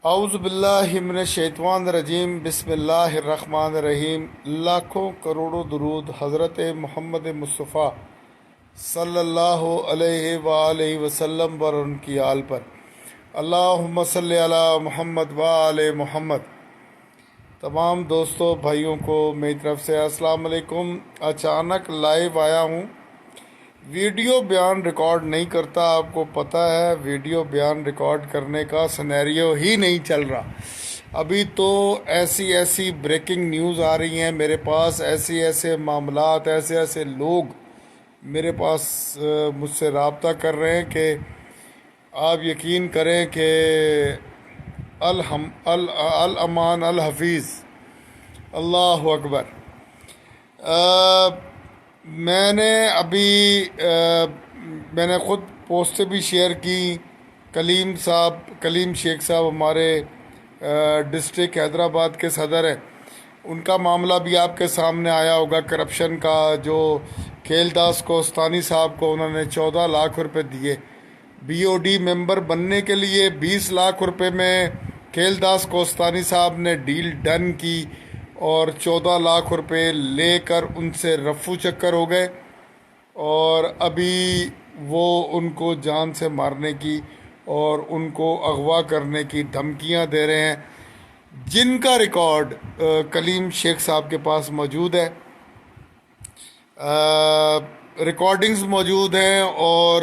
औज़ुबिल्लाहिमिनश्शैतानिर्रजीम बिस्मिल्लाहिर्रहमानिर्रहीम। लाखों करोड़ों दुरूद हज़रत मोहम्मद मुस्तफ़ा सल्लल्लाहु अलैहि वआलैहि वसल्लम और उनकी आल पर। अल्लाहुम्मा सल्लि अला मुहम्मद व आले मोहम्मद। तमाम दोस्तों भाइयों को मेरी तरफ से अस्सलाम वालेकुम। अचानक लाइव आया हूँ। वीडियो बयान रिकॉर्ड नहीं करता, आपको पता है वीडियो बयान रिकॉर्ड करने का सिनेरियो ही नहीं चल रहा। अभी तो ऐसी ऐसी ब्रेकिंग न्यूज़ आ रही हैं मेरे पास, ऐसे ऐसे मामलात, ऐसे ऐसे लोग मेरे पास मुझसे रब्ता कर रहे हैं कि आप यकीन करें कि अल अमान अल हफीज़, अल्लाह अकबर। मैंने अभी मैंने ख़ुद पोस्टें भी शेयर की। कलीम शेख साहब हमारे डिस्ट्रिक्ट हैदराबाद के सदर हैं, उनका मामला भी आपके सामने आया होगा करप्शन का। जो खेलदास कोस्तानी साहब को उन्होंने 14 लाख रुपए दिए बीओडी मेंबर बनने के लिए। 20 लाख रुपए में खेलदास कोस्तानी साहब ने डील डन की और 14 लाख रुपए लेकर उनसे रफू चक्कर हो गए और अभी वो उनको जान से मारने की और उनको अगवा करने की धमकियां दे रहे हैं, जिनका रिकॉर्ड कलीम शेख साहब के पास मौजूद है। रिकॉर्डिंग्स मौजूद हैं और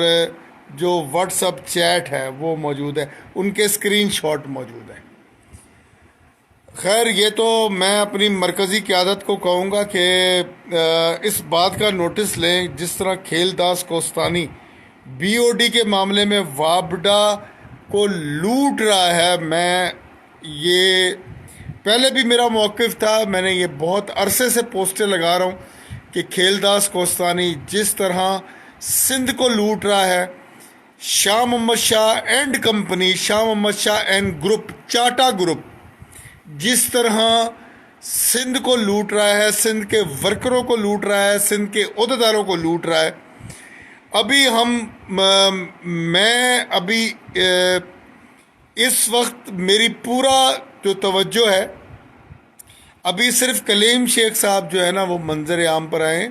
जो व्हाट्सएप चैट है वो मौजूद है, उनके स्क्रीनशॉट मौजूद है। खैर, ये तो मैं अपनी मरकज़ी क़यादत को कहूँगा कि इस बात का नोटिस लें, जिस तरह खेलदास कोस्तानी बीओडी के मामले में वाबडा को लूट रहा है। मैं ये पहले भी मेरा मौक़िफ़ था, मैंने ये बहुत अरसे से पोस्टें लगा रहा हूँ कि खेलदास कोस्तानी जिस तरह सिंध को लूट रहा है, Shah Mohammad Shah and company, Shah Mohammad Shah and group, चाटा ग्रुप जिस तरह सिंध को लूट रहा है, सिंध के वर्करों को लूट रहा है, सिंध के ओहदेदारों को लूट रहा है। अभी मैं अभी इस वक्त मेरी पूरा जो तवज्जो है, अभी सिर्फ कलीम शेख साहब जो है ना वो मंजर आम पर आए।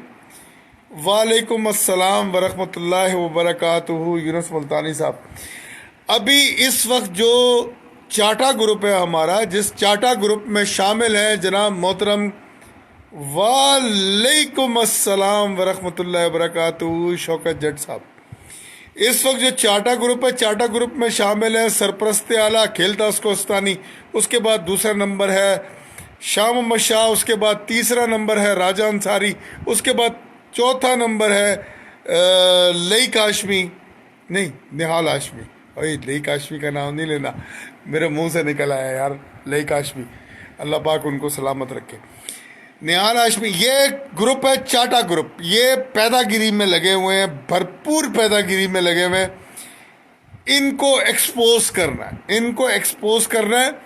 वालेकुम अस्सलाम वरहमतुल्लाहि वबरकातुहू यूनुस मुल्तानी साहब। अभी इस वक्त जो चाटा ग्रुप है हमारा, जिस चाटा ग्रुप में शामिल है जनाब मोहतरम वालेकुम अस्सलाम वरहमतुल्लाहि वबरकातुहू शौकत जट साहब। इस वक्त जो चाटा ग्रुप है, चाटा ग्रुप में शामिल है सरपरस्त आला खेलदास कोस्तानी, उसके बाद दूसरा नंबर है शाह मोहम्मद शाह, उसके बाद तीसरा नंबर है राजा अंसारी, उसके बाद चौथा नंबर है लईक हाशमी, नहीं निहाल हाशमी। अरे लईक हाशमी का नाम नहीं लेना, मेरे मुंह से निकल आया यार, लईक हाशमी, अल्लाह पाक उनको सलामत रखे। निहाल हाशमी, ये ग्रुप है चाटा ग्रुप, ये पैदागिरी में लगे हुए हैं, भरपूर पैदागिरी में लगे हुए हैं। इनको एक्सपोज करना है, इनको एक्सपोज करना है।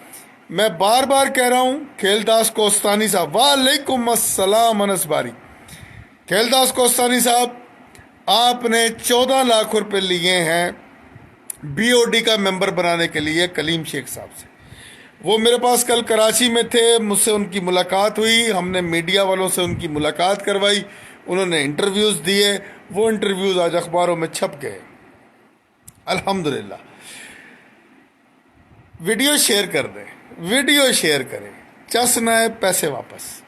मैं बार बार कह रहा हूँ, खेलदास कोस्तानी साहब, वालेकुम अस्सलाम अनस बारी। खेलदास कोस्तानी साहब, आपने 14 लाख रुपए लिए हैं बीओडी का मेंबर बनाने के लिए कलीम शेख साहब से। वो मेरे पास कल कराची में थे, मुझसे उनकी मुलाकात हुई, हमने मीडिया वालों से उनकी मुलाकात करवाई, उन्होंने इंटरव्यूज़ दिए, वो इंटरव्यूज़ आज अखबारों में छप गए अल्हम्दुलिल्लाह। वीडियो शेयर कर दें, वीडियो शेयर करें, चस्ना है पैसे वापस।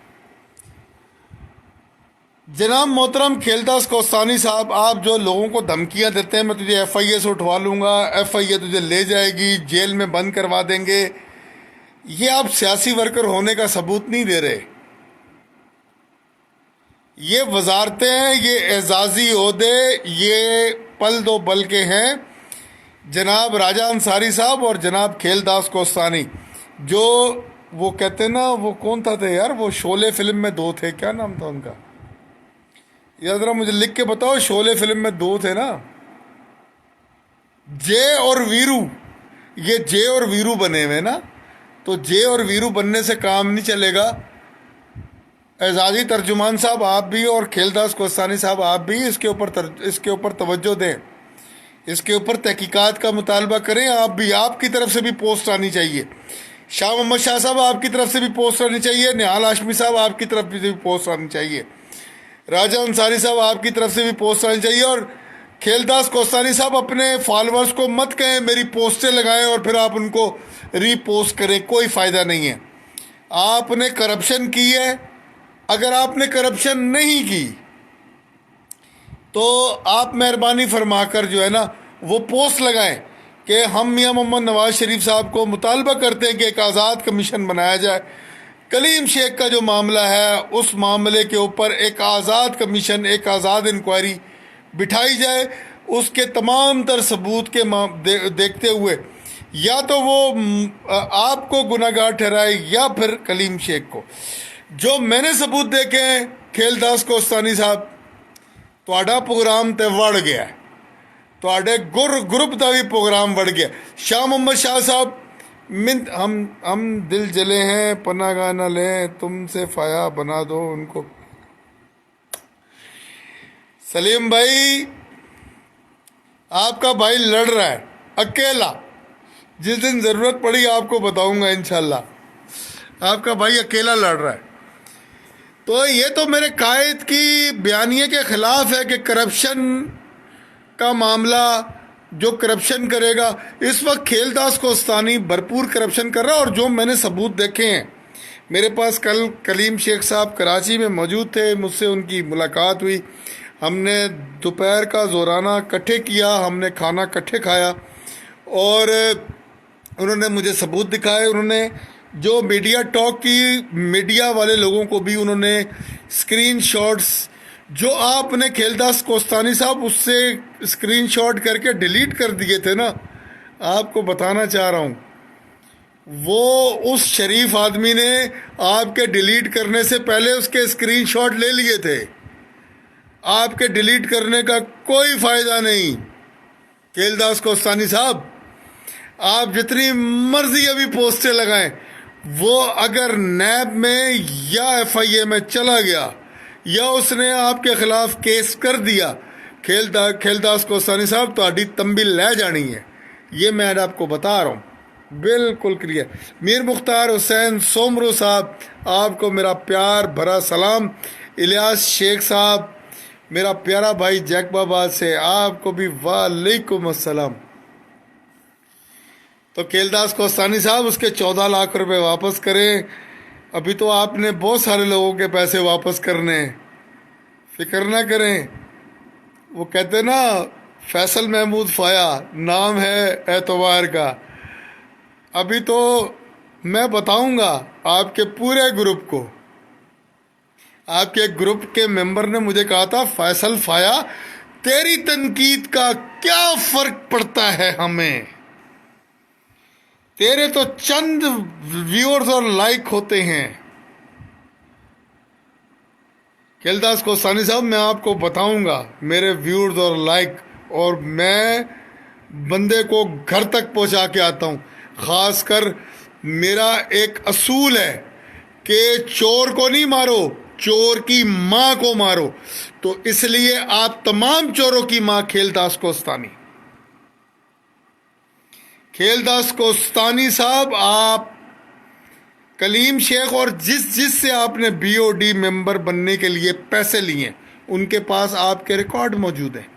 जनाब मोहतरम खेलदास कोस्तानी साहब, आप जो लोगों को धमकियां देते हैं, मैं तुझे एफआईए से उठवा लूँगा, एफआईए तुझे ले जाएगी, जेल में बंद करवा देंगे, ये आप सियासी वर्कर होने का सबूत नहीं दे रहे। ये वजारतें हैं, ये एजाजी ओहदे, ये पल दो बल के हैं जनाब राजा अंसारी साहब और जनाब खेलदास कोस्तानी। जो वो कहते हैं ना, वो कौन थे यार, वो शोले फिल्म में दो थे, क्या नाम था उनका यार, जरा मुझे लिख के बताओ। शोले फिल्म में दो थे ना, जे और वीरू, ये जे और वीरू बने हुए ना, तो जे और वीरू बनने से काम नहीं चलेगा। एजाजी तर्जुमान साहब आप भी और खेलदास कोस्तानी साहब आप भी इसके ऊपर तवज्जो दें, इसके ऊपर तहकीकात का मुतालबा करें। आप भी, आपकी तरफ से भी पोस्ट आनी चाहिए। शाह मोहम्मद शाह साहब आपकी तरफ से भी पोस्ट आनी चाहिए, निहाल हाशमी साहब आपकी तरफ से भी पोस्ट आनी चाहिए, राजा अंसारी साहब आपकी तरफ से भी पोस्ट आनी चाहिए। और खेलदास कोस्तानी साहब अपने फॉलोअर्स को मत कहें मेरी पोस्टें लगाएं और फिर आप उनको रीपोस्ट करें, कोई फ़ायदा नहीं है। आपने करप्शन की है, अगर आपने करप्शन नहीं की तो आप मेहरबानी फरमाकर जो है ना वो पोस्ट लगाएं कि हम मियां मोहम्मद नवाज शरीफ साहब को मुतालबा करते हैं कि एक आज़ाद कमीशन बनाया जाए, कलीम शेख का जो मामला है उस मामले के ऊपर एक आज़ाद कमीशन, एक आज़ाद इंक्वायरी बिठाई जाए, उसके तमाम तर सबूत के देखते हुए या तो वो आपको गुनाहगार ठहराए या फिर कलीम शेख को। जो मैंने सबूत देखे हैं खेलदास कोस्तानी साहब, ਤੁਹਾਡਾ प्रोग्राम तो बढ़ गया, ਤੁਹਾਡੇ ग्रुप का भी प्रोग्राम बढ़ गया। शाह मोहम्मद शाह साहब, हम दिल जले हैं पनाह न लें, तुमसे फाया बना दो उनको। सलीम भाई, आपका भाई लड़ रहा है अकेला, जिस दिन ज़रूरत पड़ी आपको बताऊंगा इंशाल्लाह। आपका भाई अकेला लड़ रहा है। तो ये तो मेरे कायद की बयानिए के ख़िलाफ़ है कि करप्शन का मामला, जो करप्शन करेगा, इस वक्त खेलदास कोस्तानी भरपूर करप्शन कर रहा है। और जो मैंने सबूत देखे हैं, मेरे पास कल कलीम शेख साहब कराची में मौजूद थे, मुझसे उनकी मुलाकात हुई, हमने दोपहर का ज़ोराना इकट्ठे किया, हमने खाना इकट्ठे खाया और उन्होंने मुझे सबूत दिखाए। उन्होंने जो मीडिया टॉक की, मीडिया वाले लोगों को भी उन्होंने स्क्रीनशॉट्स जो आपने खेलदास कोस्तानी साहब उससे स्क्रीनशॉट करके डिलीट कर दिए थे ना, आपको बताना चाह रहा हूँ, वो उस शरीफ आदमी ने आपके डिलीट करने से पहले उसके स्क्रीनशॉट ले लिए थे। आपके डिलीट करने का कोई फ़ायदा नहीं। खेलदास कोस्तानी साहब, आप जितनी मर्जी अभी पोस्टें लगाएं, वो अगर नैब में या FIA में चला गया या उसने आपके खिलाफ केस कर दिया, खेलदास कोस्तानी साहब तो तंबी ले जानी है। ये मैं आपको बता रहा हूँ, बिल्कुल क्लियर। मीर मुख्तार हुसैन सोमरू साहब, आपको मेरा प्यार भरा सलाम। इलियास शेख साहब, मेरा प्यारा भाई जैकबाबाद से, आपको भी वालेकुम अस्सलाम। तो खेलदास कोस्तानी साहब उसके 14 लाख रुपए वापस करें। अभी तो आपने बहुत सारे लोगों के पैसे वापस करने हैं, फिक्र ना करें। वो कहते ना, फैसल महमूद फाया नाम है एतवार का। अभी तो मैं बताऊंगा आपके पूरे ग्रुप को। आपके ग्रुप के मेंबर ने मुझे कहा था, फैसल फाया तेरी तनकीद का क्या फर्क पड़ता है हमें, तेरे तो चंद व्यूअर्स और लाइक होते हैं। खेलदास कोस्तानी साहब, मैं आपको बताऊंगा मेरे व्यूअर्स और लाइक, और मैं बंदे को घर तक पहुंचा के आता हूं। खासकर मेरा एक असूल है कि चोर को नहीं मारो, चोर की मां को मारो। तो इसलिए आप तमाम चोरों की मां खेलदास कोस्तानी, खेलदास कोस्तानी साहब, आप कलीम शेख और जिस से आपने BOD मेंबर बनने के लिए पैसे लिए, उनके पास आपके रिकॉर्ड मौजूद हैं।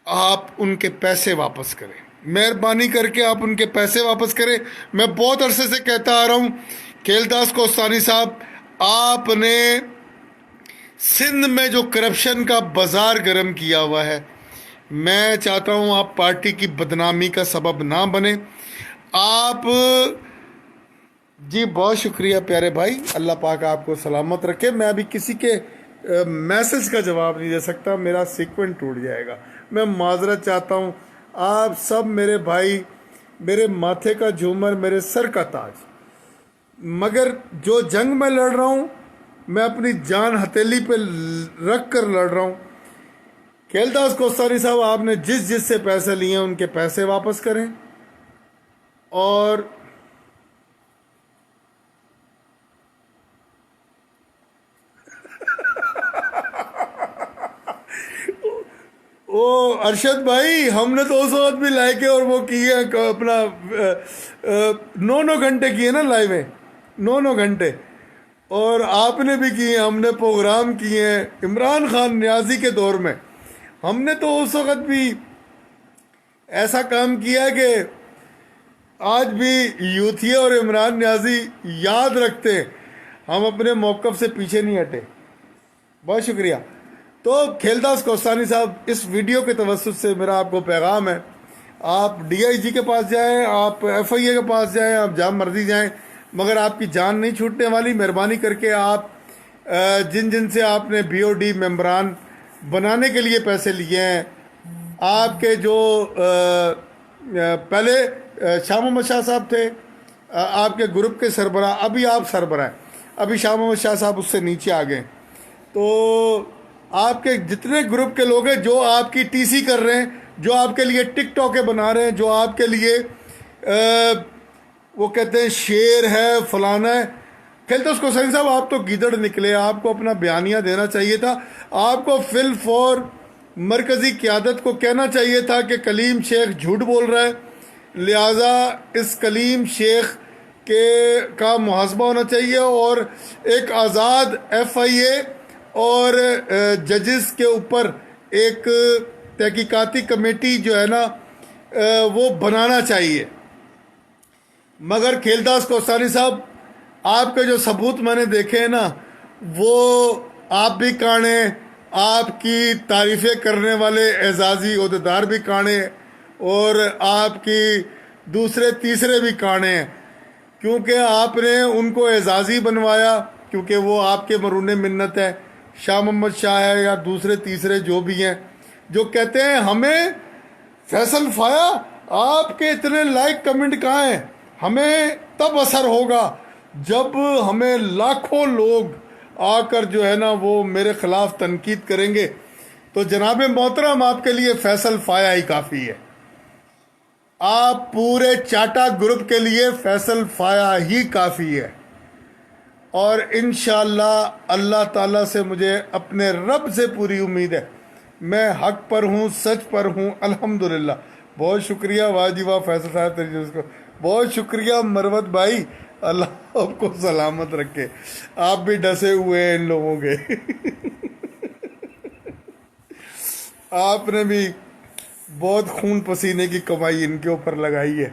आप उनके पैसे वापस करें, मेहरबानी करके आप उनके पैसे वापस करें। मैं बहुत अरसे से कहता आ रहा हूं, खेलदास कोस्तानी साहब, आपने सिंध में जो करप्शन का बाजार गर्म किया हुआ है, मैं चाहता हूं आप पार्टी की बदनामी का सबब ना बने। आप जी, बहुत शुक्रिया प्यारे भाई, अल्लाह पाक आपको सलामत रखे। मैं अभी किसी के मैसेज का जवाब नहीं दे सकता, मेरा सीक्वेंस टूट जाएगा। मैं माजरत चाहता हूं। आप सब मेरे भाई, मेरे माथे का झूमर, मेरे सर का ताज, मगर जो जंग में लड़ रहा हूं, मैं अपनी जान हथेली पे रख कर लड़ रहा हूं। खेलदास कोस्तानी साहब, आपने जिस से पैसे लिए हैं उनके पैसे वापस करें। और ओ अरशद भाई, हमने तो उस वक्त भी लाइक है और वो किए अपना 9 घंटे किए ना लाइव है, 9 घंटे। और आपने भी किए, हमने प्रोग्राम किए हैं इमरान खान न्याजी के दौर में। हमने तो उस वक्त भी ऐसा काम किया है कि आज भी यूथिया और इमरान न्याजी याद रखते हैं, हम अपने मौक़िफ़ से पीछे नहीं हटे। बहुत शुक्रिया। तो खेलदास कोस्तानी साहब, इस वीडियो के तवस्सुत से मेरा आपको पैगाम है, आप DIG के पास जाएं, आप FIA के पास जाएं, आप जहाँ मर्जी जाएं, मगर आपकी जान नहीं छूटने वाली। मेहरबानी करके आप जिन जिन से आपने BOD मेंबरान बनाने के लिए पैसे लिए हैं, आपके जो पहले शाह मोहम्मद शाह साहब थे, आपके ग्रुप के सरबराह, अभी आप सरबराह हैं, अभी शाह मोहम्मद शाह साहब उससे नीचे आ गए। तो आपके जितने ग्रुप के लोग हैं जो आपकी TC कर रहे हैं, जो आपके लिए टिकटॉकें बना रहे हैं, जो आपके लिए वो कहते हैं शेर है फलाना है, खेलदास कोस्तानी साहब आप तो गीदड़ निकले। आपको अपना बयानिया देना चाहिए था। आपको फिल फॉर मरकज़ी क़यादत को कहना चाहिए था कि कलीम शेख झूठ बोल रहा है, लिहाजा इस कलीम शेख के का मुहासबा होना चाहिए और एक आज़ाद FIA और जजेस के ऊपर एक तहकीकाती कमेटी जो है ना वो बनाना चाहिए। मगर खेलदास कोस्तानी साहब, आपके जो सबूत मैंने देखे हैं ना, वो आप भी काने, आपकी तारीफ़ें करने वाले एजाज़ी अहदेदार भी काने और आपकी दूसरे तीसरे भी काने हैं, क्योंकि आपने उनको एजाज़ी बनवाया, क्योंकि वो आपके मरून मिन्नत है। शाह मोहम्मद शाह है या दूसरे तीसरे जो भी हैं, जो कहते हैं हमें फैसल फाया आपके इतने लाइक कमेंट कहाँ हैं, हमें तब असर होगा जब हमें लाखों लोग आकर जो है ना वो मेरे ख़िलाफ़ तनकीद करेंगे। तो जनाब मोहतरम, आपके लिए फैसल फाया ही काफ़ी है। आप पूरे चाटा ग्रुप के लिए फैसल फाया ही काफ़ी है। और इंशाअल्लाह अल्लाह ताला से मुझे अपने रब से पूरी उम्मीद है, मैं हक पर हूँ, सच पर हूँ, अल्हम्दुलिल्लाह। बहुत शुक्रिया, वाह जी वाह फैसल साहब तेरी को बहुत शुक्रिया। मरवत भाई, अल्लाह आपको सलामत रखे, आप भी डसे हुए हैं इन लोगों के आपने भी बहुत खून पसीने की कमाई इनके ऊपर लगाई है।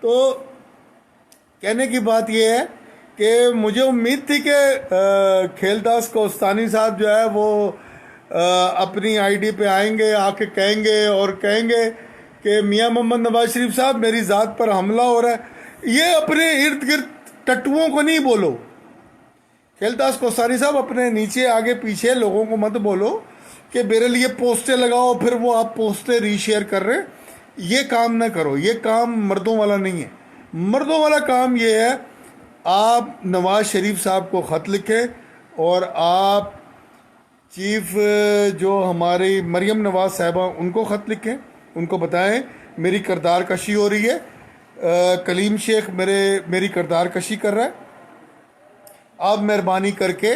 तो कहने की बात यह है कि मुझे उम्मीद थी कि खेलदास कोस्तानी साहब जो है वो अपनी ID पे आएंगे, आके कहेंगे और कहेंगे कि मियाँ मोहम्मद नवाज शरीफ साहब मेरी ज़ात पर हमला हो रहा है। ये अपने इर्द गिर्द टट्टुओं को नहीं बोलो खेलदास कोस्तानी साहब, अपने नीचे आगे पीछे लोगों को मत बोलो कि मेरे लिए पोस्टें लगाओ, फिर वो आप पोस्टें रीशेयर कर रहे हैं। ये काम ना करो, ये काम मर्दों वाला नहीं है। मर्दों वाला काम ये है, आप नवाज शरीफ साहब को ख़त लिखें और आप चीफ जो हमारी मरियम नवाज साहबा उनको ख़त लिखें, उनको बताएं मेरी किरदार कशी हो रही है, कलीम शेख मेरी किरदार कशी कर रहा है, आप मेहरबानी करके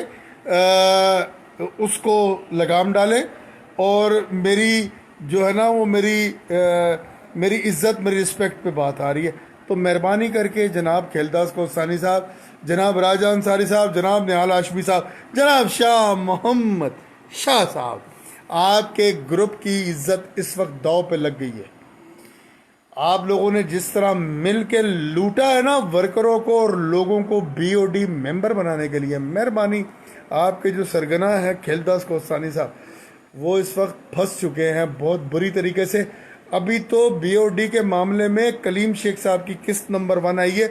उसको लगाम डालें और मेरी जो है ना वो मेरी इज़्ज़त, मेरी रिस्पेक्ट पे बात आ रही है। तो मेहरबानी करके जनाब खेलदास कोस्तानी साहब, जनाब राजा अंसारी साहब, जनाब निहाल हाशमी साहब, जनाब शाह मोहम्मद शाह साहब, आपके ग्रुप की इज़्ज़त इस वक्त दाव पे लग गई है। आप लोगों ने जिस तरह मिल के लूटा है ना वर्करों को और लोगों को BOD मेंबर बनाने के लिए, मेहरबानी आपके जो सरगना है खेलदास कोस्तानी साहब, वो इस वक्त फंस चुके हैं बहुत बुरी तरीके से। अभी तो BOD के मामले में कलीम शेख साहब की किस्त नंबर 1 आई है,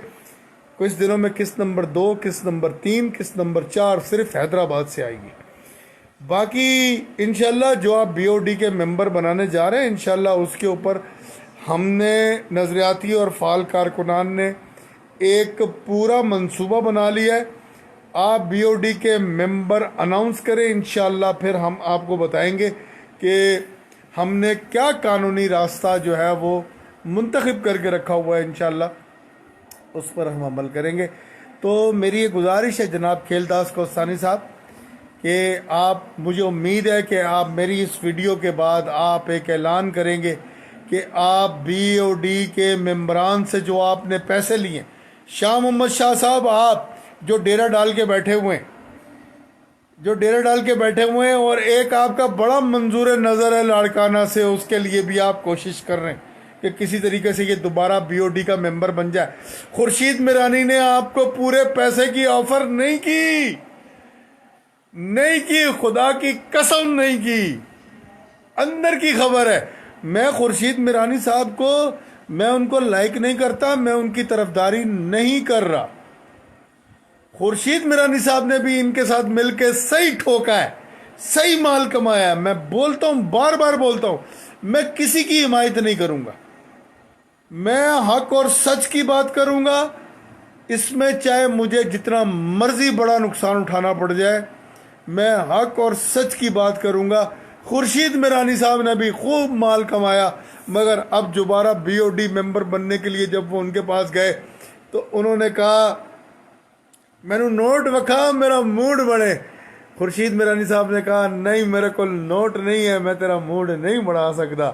कुछ दिनों में किस्त नंबर 2, किस्त नंबर 3, किस्त नंबर 4 सिर्फ हैदराबाद से आएगी। बाकी इंशाल्लाह जो आप BOD के मेंबर बनाने जा रहे हैं, इंशाल्लाह उसके ऊपर हमने नज़रियाती और फ़ाल कारकुनान ने एक पूरा मंसूबा बना लिया है। आप BOD के मेंबर अनाउंस करें, इंशाल्लाह फिर हम आपको बताएंगे कि हमने क्या कानूनी रास्ता जो है वो मुंतखब करके रखा हुआ है। इंशाल्लाह उस पर हम अमल करेंगे। तो मेरी ये गुजारिश है जनाब खेलदास कोस्तानी साहब कि आप, मुझे उम्मीद है कि आप मेरी इस वीडियो के बाद आप एक ऐलान करेंगे कि आप BOD के मेंबरान से जो आपने पैसे लिए, शाह मोहम्मद शाह साहब, आप जो डेरा डाल के बैठे हुए हैं, और एक आपका बड़ा मंजूर नज़र है लाड़काना से, उसके लिए भी आप कोशिश कर रहे हैं कि किसी तरीके से ये दोबारा BOD का मेंबर बन जाए। खुर्शीद मीरानी ने आपको पूरे पैसे की ऑफर नहीं की, खुदा की कसम नहीं की, अंदर की खबर है। मैं खुर्शीद मीरानी साहब को, मैं उनको लाइक नहीं करता, मैं उनकी तरफदारी नहीं कर रहा। खुर्शीद मीरानी साहब ने भी इनके साथ मिलकर सही ठोका है, सही माल कमाया है। मैं बोलता हूं, बार बार बोलता हूं, मैं किसी की हिमायत नहीं करूंगा, मैं हक और सच की बात करूंगा। इसमें चाहे मुझे जितना मर्जी बड़ा नुकसान उठाना पड़ जाए, मैं हक और सच की बात करूंगा। खुर्शीद मीरानी साहब ने भी खूब माल कमाया, मगर अब दोबारा BOD मेंबर बनने के लिए जब वो उनके पास गए तो उन्होंने कहा, मैंने नोट रखा, मेरा मूड बने। खुर्शीद मीरानी साहब ने कहा, नहीं, मेरे को नोट नहीं है, मैं तेरा मूड नहीं बढ़ा सकता।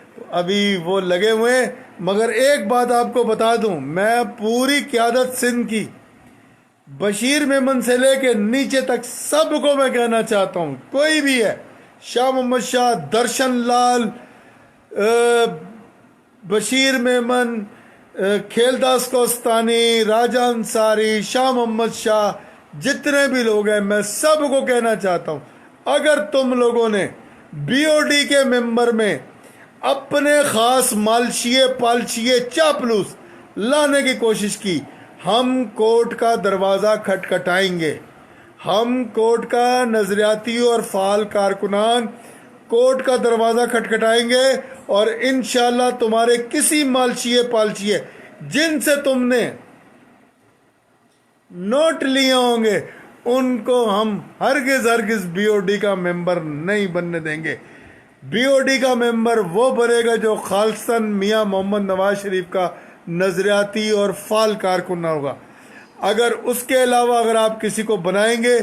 तो अभी वो लगे हुए। मगर एक बात आपको बता दूं, मैं पूरी क़यादत सिंध की, बशीर मेमन से लेके नीचे तक सबको मैं कहना चाहता हूं, कोई भी है, शाह मोहम्मद शाह, दर्शन लाल, बशीर मेमन, खेलदास कोस्तानी, राजा अंसारी, शाह मोहम्मद शाह, जितने भी लोग हैं, मैं सबको कहना चाहता हूं, अगर तुम लोगों ने BOD के मेंबर में अपने खास मालशिए पालशिए चापलूस लाने की कोशिश की, हम कोर्ट का दरवाज़ा खटखटाएंगे। हम कोर्ट का नजरियाती और फाल कारकुनान कोर्ट का दरवाज़ा खटखटाएंगे और इंशाल्लाह तुम्हारे किसी मालशिए पालशिए जिनसे तुमने नोट लिए होंगे, उनको हम हरगिज़ BOD का मेंबर नहीं बनने देंगे। BOD का मेंबर वो बनेगा जो खालिसन मियाँ मोहम्मद नवाज शरीफ का नजरियाती और फाल कारकुन होगा। अगर उसके अलावा अगर आप किसी को बनाएंगे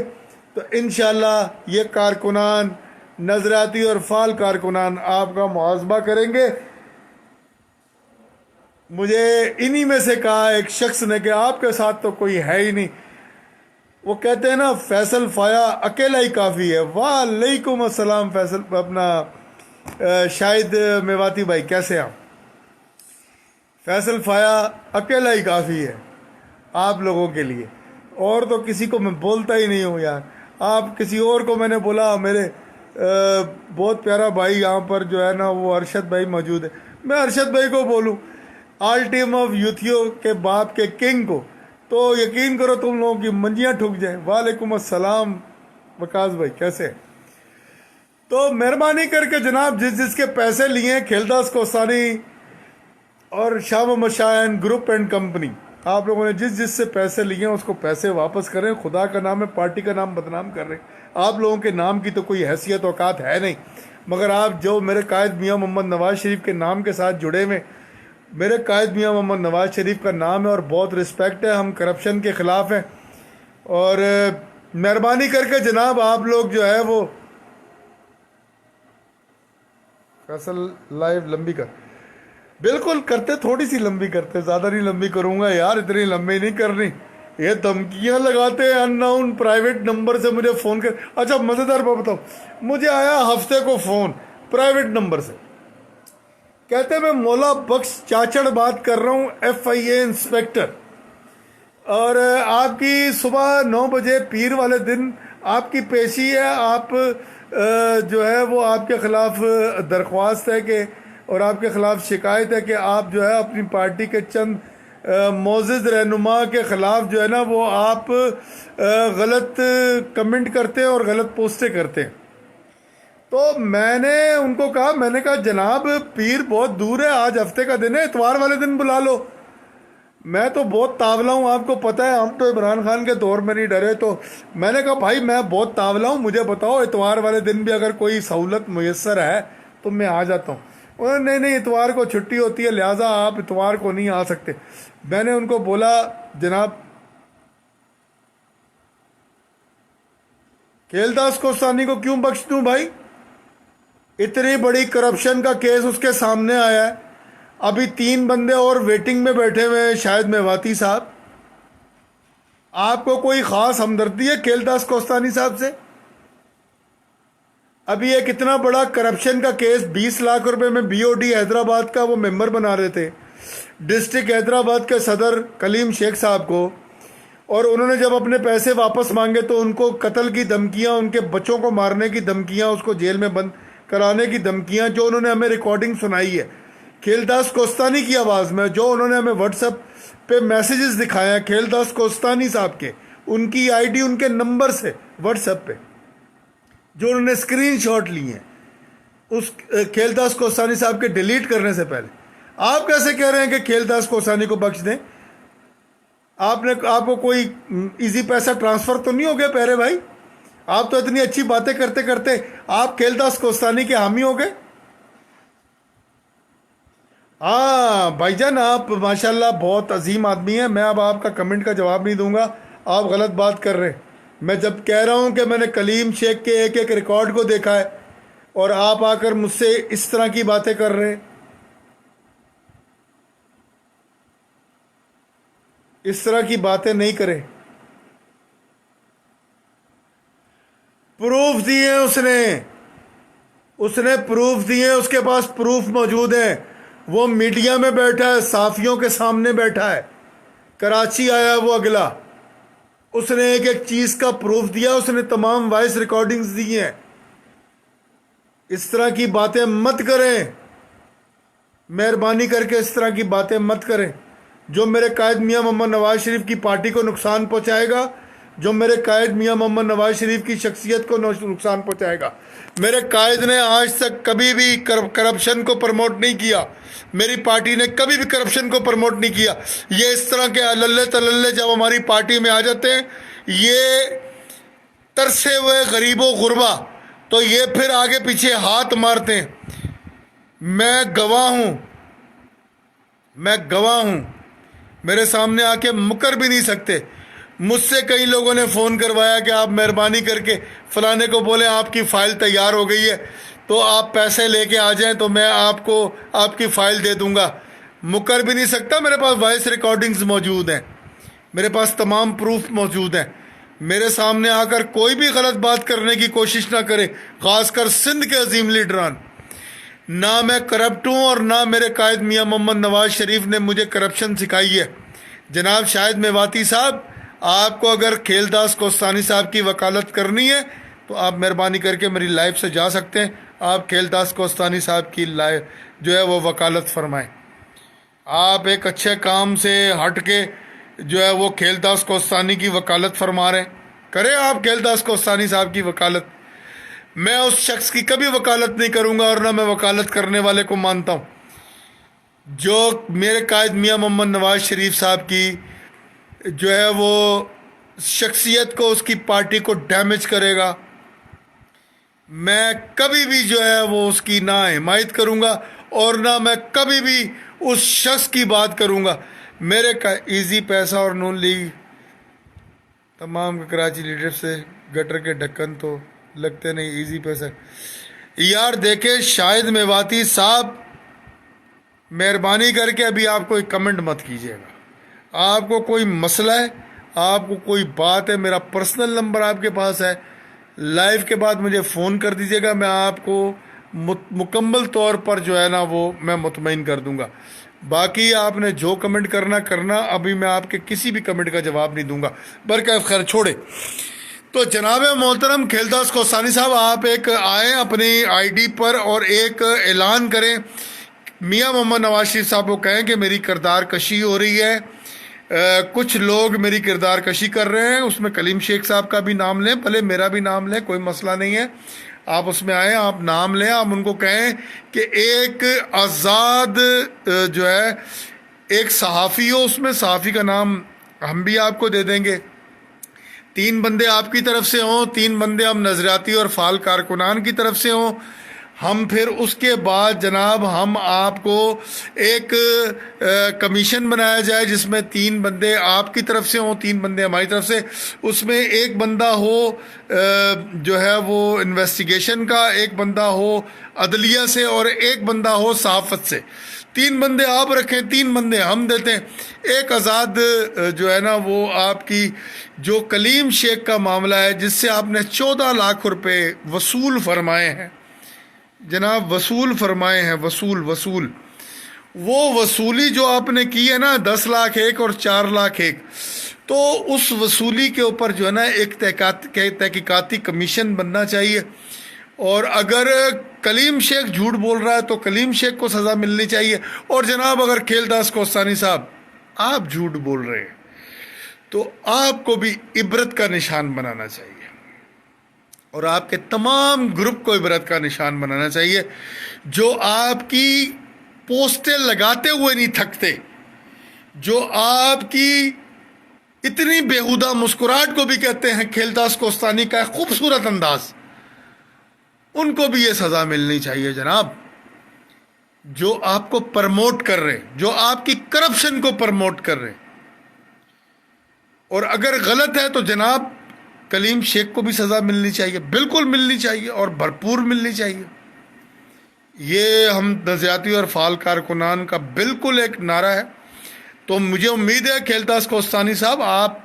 तो इंशाल्लाह ये कारकुनान, नजरियाती और फाल कारकुनान आपका मुआज़बा करेंगे। मुझे इन्हीं में से कहा एक शख्स ने कि आपके साथ तो कोई है ही नहीं। वो कहते हैं ना, फैसल फाया अकेला ही काफ़ी है। वालेकुम अस्सलाम फैसल, अपना शाहिद मेवाती भाई, कैसे आप? फैसल फाया अकेला ही काफ़ी है आप लोगों के लिए, और तो किसी को मैं बोलता ही नहीं हूँ यार। आप किसी और को मैंने बोला, मेरे बहुत प्यारा भाई यहाँ पर जो है ना, वो अरशद भाई मौजूद है, मैं अरशद भाई को बोलूँ, ऑल टीम ऑफ यूथियों के बाप के किंग को, तो यकीन करो तुम लोगों की मंजियाँ ठुक जाए। वालेकुम अस्सलाम वकास भाई, कैसे? तो मेहरबानी करके जनाब, जिसके पैसे लिए खेलदास कोसानी और Shah Mohammad Shah and group and company, आप लोगों ने जिससे पैसे लिए हैं उसको पैसे वापस करें। खुदा का नाम है, पार्टी का नाम बदनाम कर रहे हैं। आप लोगों के नाम की तो कोई हैसियत औकात है नहीं, मगर आप जो मेरे कायद मियाँ मोहम्मद नवाज शरीफ के नाम के साथ जुड़े हुए, मेरे कायद मियाँ मोहम्मद नवाज शरीफ का नाम है और बहुत रिस्पेक्ट है, हम करप्शन के ख़िलाफ़ हैं। और मेहरबानी करके जनाब आप लोग जो है वो फैसल लाइव लंबी कर, बिल्कुल करते, थोड़ी सी लंबी करते, ज़्यादा नहीं लंबी करूँगा यार, इतनी लंबी नहीं करनी। ये धमकियाँ लगाते हैं अननोन प्राइवेट नंबर से मुझे फ़ोन कर। अच्छा मज़ेदार बात बताओ, मुझे आया हफ्ते को फ़ोन प्राइवेट नंबर से, कहते मैं मौला बख्श चाचड़ बात कर रहा हूँ, FIA इंस्पेक्टर, और आपकी सुबह 9 बजे पीर वाले दिन आपकी पेशी है, आप जो है वो आपके ख़िलाफ़ दरख्वास्त है कि, और आपके ख़िलाफ़ शिकायत है कि आप जो है अपनी पार्टी के चंद मोअज़्ज़िज़ रहनुमा के ख़िलाफ़ जो है ना वो आप गलत कमेंट करते हैं और गलत पोस्टें करते हैं। तो मैंने उनको कहा, मैंने कहा जनाब पीर बहुत दूर है, आज हफ्ते का दिन है, इतवार वाले दिन बुला लो। मैं तो बहुत तावला हूँ, आपको पता है, हम तो इमरान खान के दौर में नहीं डरे। तो मैंने कहा भाई मैं बहुत तावला हूँ, मुझे बताओ इतवार वाले दिन भी अगर कोई सहूलत मुयस्सर है तो मैं आ जाता हूँ। उन्होंने नहीं, इतवार को छुट्टी होती है, लिहाजा आप इतवार को नहीं आ सकते। मैंने उनको बोला जनाब खेलदास कोस्तानी को क्यों बख्श दूं भाई? इतनी बड़ी करप्शन का केस उसके सामने आया है। अभी 3 बंदे और वेटिंग में बैठे हुए हैं, शायद मेवाती साहब। आपको कोई खास हमदर्दी है खेलदास कोस्तानी साहब से? अभी एक इतना बड़ा करप्शन का केस, 20 लाख रुपए में बीओडी हैदराबाद का वो मेंबर बना रहे थे डिस्ट्रिक्ट हैदराबाद के सदर कलीम शेख साहब को, और उन्होंने जब अपने पैसे वापस मांगे तो उनको कत्ल की धमकियां, उनके बच्चों को मारने की धमकियां, उसको जेल में बंद कराने की धमकियां, जो उन्होंने हमें रिकॉर्डिंग सुनाई है खेलदास कोस्तानी की आवाज़ में, जो उन्होंने हमें व्हाट्सएप पे मैसेजेस दिखाए हैं खेलदास कोस्तानी साहब के, उनकी आईडी, उनके नंबर से व्हाट्सएप पे जो उन्होंने स्क्रीनशॉट लिए हैं उस खेलदास कोस्तानी साहब के डिलीट करने से पहले, आप कैसे कह रहे हैं कि खेलदास कोस्तानी को बख्श दें? आपको कोई इजी पैसा ट्रांसफर तो नहीं हो गया प्यारे भाई? आप तो इतनी अच्छी बातें करते करते आप खेलदास कोस्तानी के हामी हो गए। हाँ भाईजान, आप माशाल्लाह बहुत अजीम आदमी हैं। मैं अब आपका कमेंट का जवाब नहीं दूंगा, आप गलत बात कर रहे हैं। मैं जब कह रहा हूं कि मैंने कलीम शेख के एक एक रिकॉर्ड को देखा है और आप आकर मुझसे इस तरह की बातें कर रहे हैं, इस तरह की बातें नहीं करें। प्रूफ दिए उसने प्रूफ दिए, उसके पास प्रूफ मौजूद है। वो मीडिया में बैठा है, साफियों के सामने बैठा है, कराची आया वो अगला, उसने एक एक चीज का प्रूफ दिया, उसने तमाम वॉइस रिकॉर्डिंग्स दी हैं। इस तरह की बातें मत करें, मेहरबानी करके इस तरह की बातें मत करें जो मेरे कायद मियां मोहम्मद नवाज शरीफ की पार्टी को नुकसान पहुंचाएगा, जो मेरे कायद मियां मोहम्मद नवाज शरीफ की शख्सियत को नुकसान पहुंचाएगा। मेरे कायद ने आज तक कभी भी करप्शन को प्रमोट नहीं किया, मेरी पार्टी ने कभी भी करप्शन को प्रमोट नहीं किया। ये इस तरह के अल्ले तलल्ले जब हमारी पार्टी में आ जाते हैं, ये तरसे हुए गरीबों गुरबा, तो ये फिर आगे पीछे हाथ मारते हैं। मैं गवाह हूं, मेरे सामने आके मुकर भी नहीं सकते। मुझसे कई लोगों ने फ़ोन करवाया कि आप मेहरबानी करके फलाने को बोले आपकी फ़ाइल तैयार हो गई है तो आप पैसे लेके आ जाएं तो मैं आपको आपकी फ़ाइल दे दूंगा। मुकर भी नहीं सकता। मेरे पास वॉइस रिकॉर्डिंग्स मौजूद हैं, मेरे पास तमाम प्रूफ मौजूद हैं। मेरे सामने आकर कोई भी गलत बात करने की कोशिश ना करे, ख़ासकर सिंध के अजीम लीडरान। ना मैं करप्ट हूँ और ना मेरे कायद मियाँ मोहम्मद नवाज शरीफ ने मुझे करप्शन सिखाई है। जनाब शाहिद मेवाती साहब, आपको अगर खेलदास कोस्तानी साहब की वकालत करनी है तो आप मेहरबानी करके मेरी लाइव से जा सकते हैं, आप खेलदास कोस्तानी साहब की लाइव जो है वो वकालत फरमाएं। आप एक अच्छे काम से हट के जो है वो खेलदास कोस्तानी की वकालत फरमा रहे हैं, करें आप खेलदास कोस्तानी साहब की वकालत। मैं उस शख्स की कभी वकालत नहीं करूंगा और ना मैं वकालत करने वाले को मानता हूं जो मेरे कायद मियाँ मोहम्मद नवाज शरीफ साहब की जो है वो शख्सियत को, उसकी पार्टी को डैमेज करेगा। मैं कभी भी जो है वो उसकी ना हिमायत करूंगा और ना मैं कभी भी उस शख्स की बात करूंगा। मेरे का इजी पैसा और नून लीग तमाम कराची लीडर से गटर के ढक्कन तो लगते नहीं, इजी पैसा। यार देखे शाहिद मेवाती साहब, मेहरबानी करके अभी आप कोई कमेंट मत कीजिएगा। आपको कोई मसला है, आपको कोई बात है, मेरा पर्सनल नंबर आपके पास है, लाइव के बाद मुझे फ़ोन कर दीजिएगा, मैं आपको मुकम्मल तौर पर जो है ना वो मैं मुतमईन कर दूंगा। बाकी आपने जो कमेंट करना, अभी मैं आपके किसी भी कमेंट का जवाब नहीं दूंगा। बरकत खैर छोड़े। तो जनाब मोहतरम खेलदास कोस्तानी साहब, आप एक आए अपनी आईडी पर और एक ऐलान करें, मियाँ मोहम्मद नवाज शरीफ साहब को कहें कि मेरी किरदार कशी हो रही है। कुछ लोग मेरी किरदार कशी कर रहे हैं, उसमें कलीम शेख साहब का भी नाम लें, भले मेरा भी नाम लें, कोई मसला नहीं है। आप उसमें आए, आप नाम लें, आप उनको कहें कि एक आज़ाद जो है एक सहाफ़ी हो, उसमें सहाफ़ी का नाम हम भी आपको दे देंगे। 3 बंदे आपकी तरफ से हों, 3 बंदे हम नजरियाती और फाल कारकुनान की तरफ से हों। हम फिर उसके बाद जनाब हम आपको एक कमीशन बनाया जाए जिसमें 3 बंदे आपकी तरफ से हों, 3 बंदे हमारी तरफ से। उसमें एक बंदा हो जो है वो इन्वेस्टिगेशन का, एक बंदा हो अदलिया से और एक बंदा हो सहाफ़त से। 3 बंदे आप रखें, 3 बंदे हम देते हैं। एक आज़ाद जो है ना वो आपकी जो कलीम शेख का मामला है जिससे आपने 14 लाख रुपए वसूल फरमाए हैं जनाब, वसूल फरमाए हैं, वसूल वो वसूली जो आपने की है ना 10 लाख एक और 4 लाख एक, तो उस वसूली के ऊपर जो है ना एक तहकीकाती कमीशन बनना चाहिए। और अगर कलीम शेख झूठ बोल रहा है तो कलीम शेख को सज़ा मिलनी चाहिए। और जनाब अगर खेलदास कोस्तानी साहब आप झूठ बोल रहे हैं तो आपको भी इबरत का निशान बनाना चाहिए और आपके तमाम ग्रुप को इबरत का निशान बनाना चाहिए, जो आपकी पोस्टें लगाते हुए नहीं थकते, जो आपकी इतनी बेहुदा मुस्कुराहट को भी कहते हैं खेलदास कोस्तानी का खूबसूरत अंदाज, उनको भी ये सज़ा मिलनी चाहिए जनाब। जो आपको प्रमोट कर रहे, जो आपकी करप्शन को प्रमोट कर रहे, और अगर गलत है तो जनाब कलीम शेख को भी सज़ा मिलनी चाहिए, बिल्कुल मिलनी चाहिए और भरपूर मिलनी चाहिए। ये हम नज़ियाती और फ़ाल कारकुनान का बिल्कुल एक नारा है। तो मुझे उम्मीद है खेलदास कोस्तानी साहब आप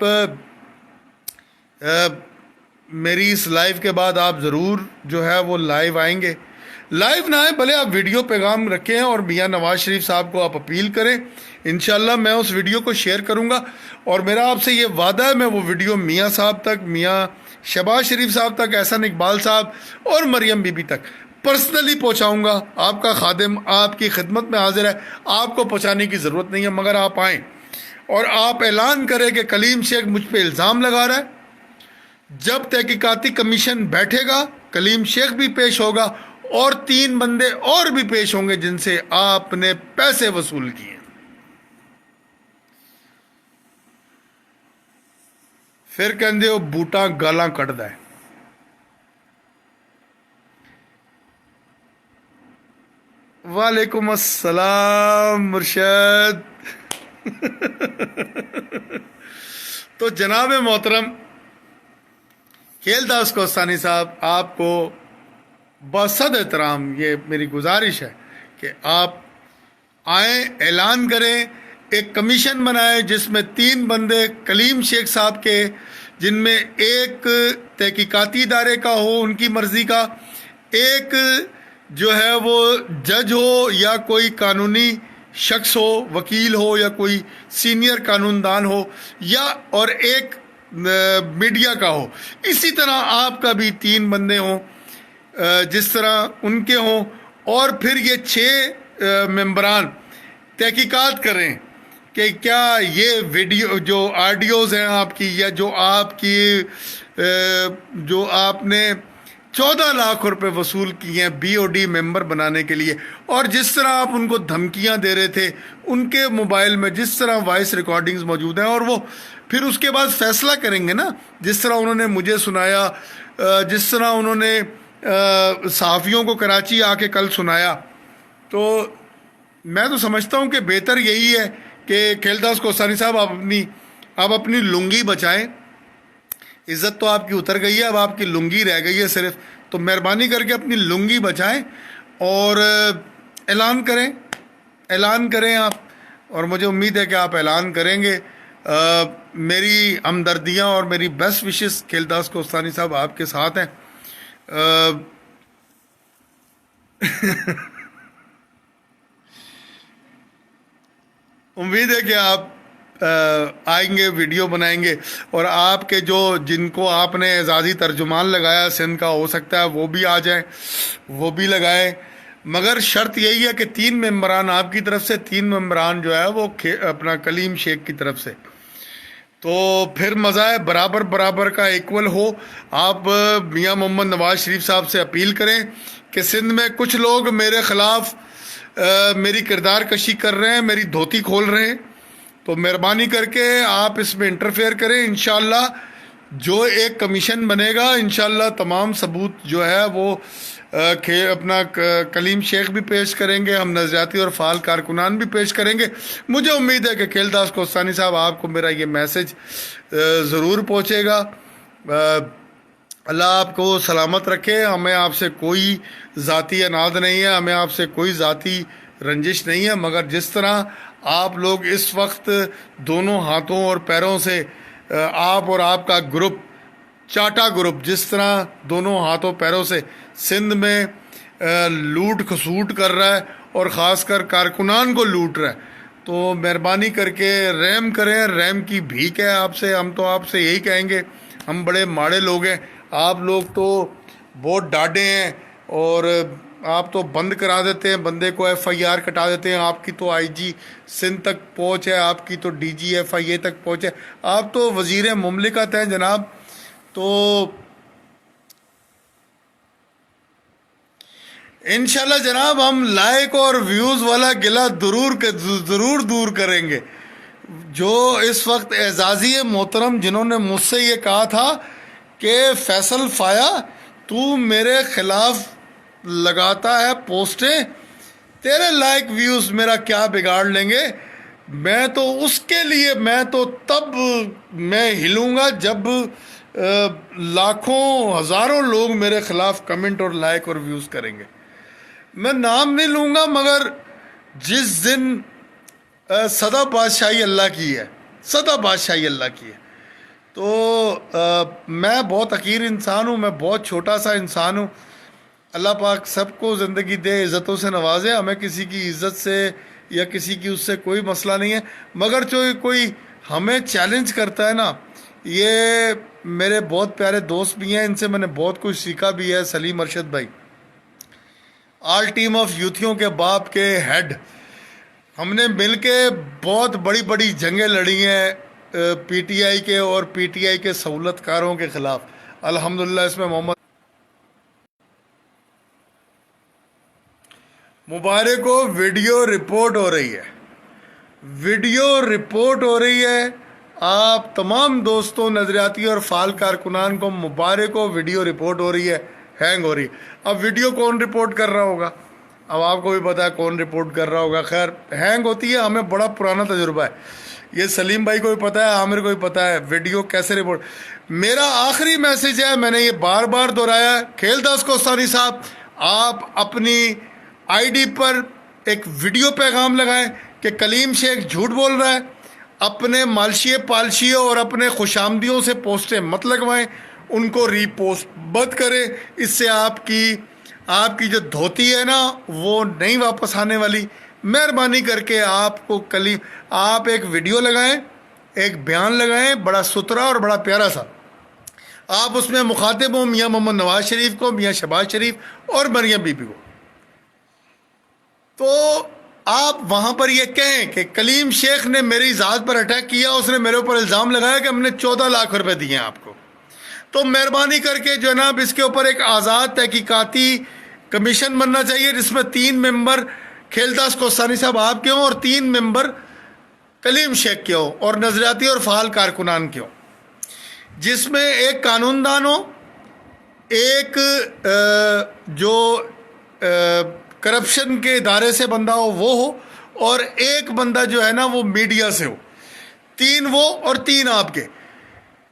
मेरी इस लाइव के बाद आप ज़रूर जो है वो लाइव आएंगे। लाइव ना आए भले आप वीडियो पैगाम रखें और मियाँ नवाज शरीफ साहब को आप अपील करें, इंशाल्लाह मैं उस वीडियो को शेयर करूंगा। और मेरा आपसे ये वादा है मैं वो वीडियो मियाँ साहब तक, मियाँ शहबाज शरीफ साहब तक, एहसन इकबाल साहब और मरियम बीबी तक पर्सनली पहुंचाऊंगा। आपका खादिम आपकी खिदमत में हाजिर है, आपको पहुंचाने की ज़रूरत नहीं है, मगर आप आएँ और आप ऐलान करें कि कलीम शेख मुझ पर इल्ज़ाम लगा रहा है। जब तहकीकाती कमीशन बैठेगा कलीम शेख भी पेश होगा और 3 बंदे और भी पेश होंगे जिनसे आपने पैसे वसूल किए। फिर कहते हो बूटा गालां कटदा है। वालेकुम अस्सलाम मुर्शद। तो जनाब मोहतरम खेलदास कोस्तानी साहब, आपको बसद एहतराम ये मेरी गुजारिश है कि आप आए, ऐलान करें, एक कमीशन बनाए जिसमें 3 बंदे कलीम शेख साहब के, जिनमें एक तहकीकाती इदारे का हो उनकी मर्ज़ी का, एक जो है वो जज हो या कोई कानूनी शख्स हो, वकील हो या कोई सीनियर कानूनदान हो, या और एक मीडिया का हो। इसी तरह आपका भी 3 बंदे हों जिस तरह उनके हों, और फिर ये 6 मेंबरान तहकीकात करें कि क्या ये वीडियो जो ऑडियोज़ हैं आपकी, या जो आपकी जो आपने 14 लाख रुपए वसूल किए हैं BOD मेंबर बनाने के लिए, और जिस तरह आप उनको धमकियां दे रहे थे, उनके मोबाइल में जिस तरह वॉइस रिकॉर्डिंग्स मौजूद हैं, और वो फिर उसके बाद फैसला करेंगे ना, जिस तरह उन्होंने मुझे सुनाया, जिस तरह उन्होंने सहाफ़ियों को कराची आके कल सुनाया। तो मैं तो समझता हूँ कि बेहतर यही है कि खेलदास कोस्तानी साहब आप अपनी लुंगी बचाएं। इज़्ज़त तो आपकी उतर गई है, अब आपकी लुंगी रह गई है सिर्फ। तो मेहरबानी करके अपनी लुंगी बचाएं और ऐलान करें आप, और मुझे उम्मीद है कि आप ऐलान करेंगे। मेरी हमदर्दियाँ और मेरी बेस्ट विशेस खेलदास कोस्तानी साहब आपके साथ हैं। उम्मीद है कि आप आएंगे, वीडियो बनाएंगे, और आपके जिनको आपने एजाज़ी तर्जुमान लगाया सिंध का, हो सकता है वो भी आ जाएं, वो भी लगाएं। मगर शर्त यही है कि 3 मेंबरान आपकी तरफ से, 3 मेंबरान जो है वो अपना कलीम शेख की तरफ से। तो फिर मज़ा है, बराबर का इक्वल हो। आप मियाँ मोहम्मद नवाज शरीफ साहब से अपील करें कि सिंध में कुछ लोग मेरे ख़िलाफ़ मेरी किरदार कशी कर रहे हैं, मेरी धोती खोल रहे हैं, तो मेहरबानी करके आप इसमें इंटरफेयर करें। इंशाल्लाह जो एक कमीशन बनेगा, इंशाल्लाह तमाम सबूत जो है वो अपना कलीम शेख भी पेश करेंगे, हम नजरियाती और फाल कारकुनान भी पेश करेंगे। मुझे उम्मीद है कि खेलदास कोस्तानी साहब आपको मेरा ये मैसेज ज़रूर पहुँचेगा। अल्लाह आपको सलामत रखे। हमें आपसे कोई ज़ाती अनाद नहीं है, हमें आपसे कोई ज़ाती रंजिश नहीं है, मगर जिस तरह आप लोग इस वक्त दोनों हाथों और पैरों से आप और आपका ग्रुप चाटा ग्रुप जिस तरह दोनों हाथों पैरों से सिंध में लूट खसूट कर रहा है और ख़ासकर कारकुनान को लूट रहा है, तो मेहरबानी करके रहम करें। रहम की भीख है आपसे। हम तो आपसे यही कहेंगे, हम बड़े माड़े लोग हैं, आप लोग तो बहुत डाढ़े हैं और आप तो बंद करा देते हैं, बंदे को FIR कटा देते हैं। आपकी तो IG सिंध तक पहुंच है, आपकी तो DG FIA तक पहुंच है, आप तो वजीर मुमलिकत हैं जनाब। तो इंशाल्लाह जनाब हम लाइक और व्यूज़ वाला गिला ज़रूर दूर करेंगे। जो इस वक्त एजाजी मोहतरम जिन्होंने मुझसे ये कहा था कि फैसल फाया तू मेरे खिलाफ लगाता है पोस्टें, तेरे लाइक व्यूज़ मेरा क्या बिगाड़ लेंगे। मैं तो उसके लिए मैं तो तब मैं हिलूँगा जब लाखों हज़ारों लोग मेरे खिलाफ कमेंट और लाइक और व्यूज़ करेंगे। मैं नाम नहीं लूँगा, मगर जिस दिन सदा बादशाही अल्लाह की है, सदा बादशाही अल्लाह की है, तो मैं बहुत हकीर इंसान हूँ, मैं बहुत छोटा सा इंसान हूँ। अल्लाह पाक सबको ज़िंदगी दे, इज़्ज़तों से नवाजे। हमें किसी की इज़्ज़त से या किसी की उससे कोई मसला नहीं है, मगर जो कोई हमें चैलेंज करता है ना, ये मेरे बहुत प्यारे दोस्त भी हैं, इनसे मैंने बहुत कुछ सीखा भी है। सलीम अरशद भाई, ऑल टीम ऑफ यूथियों के बाप के हेड, हमने मिलके बहुत बड़ी बड़ी जंगें लड़ी हैं PTI के और PTI के सहूलतकारों के ख़िलाफ़। अल्हम्दुलिल्लाह इसमें मोहम्मद मुबारक को वीडियो रिपोर्ट हो रही है, वीडियो रिपोर्ट हो रही है। आप तमाम दोस्तों नजरियाती और फाल कारकुनान को मुबारक हो, वीडियो रिपोर्ट हो रही है, हैंग हो रही है। अब वीडियो कौन रिपोर्ट कर रहा होगा, अब आपको भी पता है कौन रिपोर्ट कर रहा होगा। खैर हैंग होती है, हमें बड़ा पुराना तजुर्बा है, ये सलीम भाई को भी पता है, आमिर को भी पता है वीडियो कैसे रिपोर्ट। मेरा आखिरी मैसेज है, मैंने ये बार बार दोहराया, खेलदास कोस्तानी साहब आप अपनी ID पर एक वीडियो पैगाम लगाएं कि कलीम शेख झूठ बोल रहा है। अपने मालशिए पालशिए और अपने खुशामदियों से पोस्टें मत लगवाएं, उनको रीपोस्ट मत करें। इससे आपकी जो धोती है ना वो नहीं वापस आने वाली। मेहरबानी करके आप एक वीडियो लगाएं, एक बयान लगाएं बड़ा सुथरा और बड़ा प्यारा सा। आप उसमें मुखातिब हो मियाँ मोहम्मद नवाज शरीफ को, मियाँ शहबाज शरीफ और मरियम बीबी को, तो आप वहां पर यह कहें कि कलीम शेख ने मेरी ज़ात पर अटैक किया, उसने मेरे ऊपर इल्ज़ाम लगाया कि हमने 14 लाख रुपए दिए हैं आपको। तो मेहरबानी करके जनाब इसके ऊपर एक आज़ाद तहकीकाती कमीशन बनना चाहिए, जिसमें 3 मेंबर खेलदास कोस्तानी साहब आपके हों और 3 मेंबर कलीम शेख के हों और नजरियाती और फाल कारकुनान के हों, जिसमें एक कानूनदान हो, एक जो करप्शन के इदारे से बंदा हो वो हो, और एक बंदा जो है ना वो मीडिया से हो। 3 वो और 3 आपके।